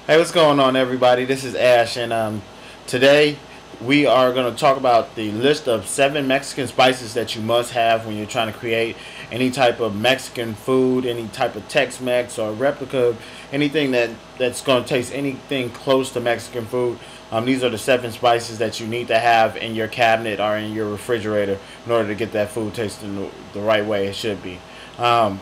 Hey, what's going on, everybody? This is Ash, and today we are going to talk about the list of 7 Mexican spices that you must have when you're trying to create any type of Mexican food, any type of Tex-Mex or replica, anything that's going to taste anything close to Mexican food. These are the 7 spices that you need to have in your cabinet or in your refrigerator in order to get that food tasting the right way it should be. Um,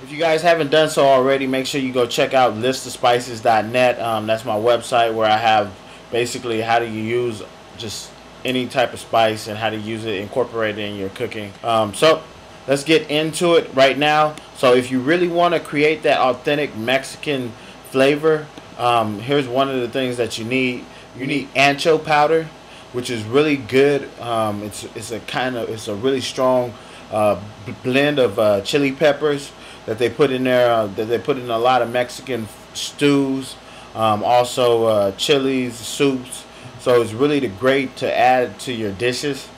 if you guys haven't done so already, make sure you go check out listofspices.net. That's my website where I have basically how do you use just any type of spice and how to use it, incorporate it in your cooking. So let's get into it right now. So if you really want to create that authentic Mexican flavor, here's one of the things that you need. You need Ancho Powder, which is really good. It's a really strong blend of chili peppers that they put in there. That they put in a lot of Mexican stews, also chilies, soups. So it's really great to add to your dishes.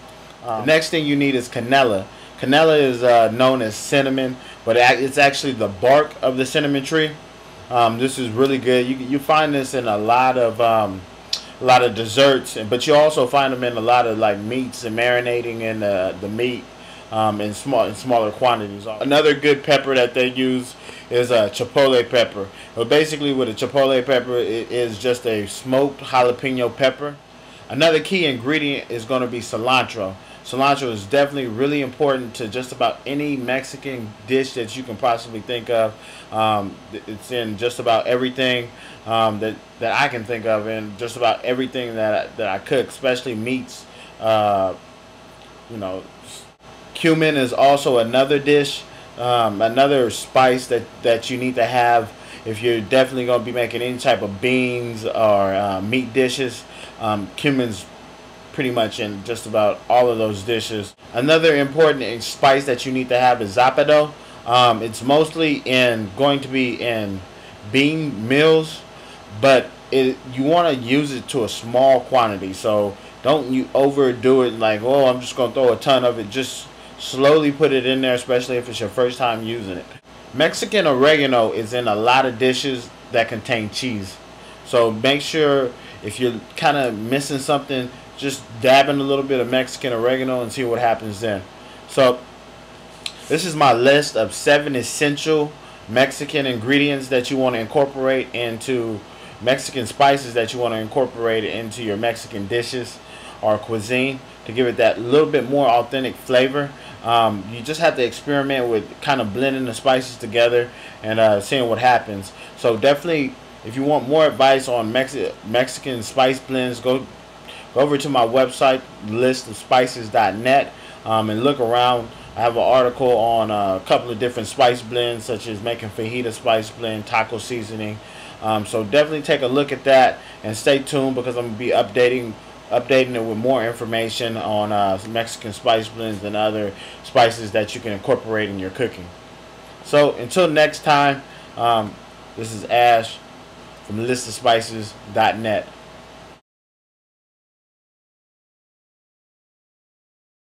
The next thing you need is canela. Canela is known as cinnamon, but it's actually the bark of the cinnamon tree. This is really good. You find this in a lot of desserts, but you also find them in a lot of like meats and marinating in the meat in smaller quantities. Another good pepper that they use is a chipotle pepper. But basically, with a chipotle pepper, it is just a smoked jalapeno pepper. Another key ingredient is going to be cilantro. Cilantro is definitely really important to just about any Mexican dish that you can possibly think of. It's in just about everything that I can think of, and just about everything that I cook, especially meats. You know, Cumin is also another dish, another spice that you need to have if you're definitely going to be making any type of beans or meat dishes. Cumin's pretty much in just about all of those dishes. Another important spice that you need to have is Zapato. It's mostly going to be in bean meals, but you want to use it to a small quantity. So don't you overdo it like, oh, I'm just going to throw a ton of it. Just slowly put it in there, especially if it's your first time using it. Mexican oregano is in a lot of dishes that contain cheese. So make sure if you're kind of missing something, just dab in a little bit of Mexican oregano and see what happens then. So this is my list of 7 essential Mexican ingredients that you want to incorporate into Mexican spices that you want to incorporate into your Mexican dishes or cuisine to give it that little bit more authentic flavor. You just have to experiment with kind of blending the spices together and seeing what happens. So definitely, if you want more advice on Mexican spice blends, go over to my website, listofspices.net, and look around. I have an article on a couple of different spice blends, such as making fajita spice blend, taco seasoning. So definitely take a look at that and stay tuned because I'm going to be updating it with more information on Mexican spice blends and other spices that you can incorporate in your cooking. So until next time, this is Ash from listofspices.net.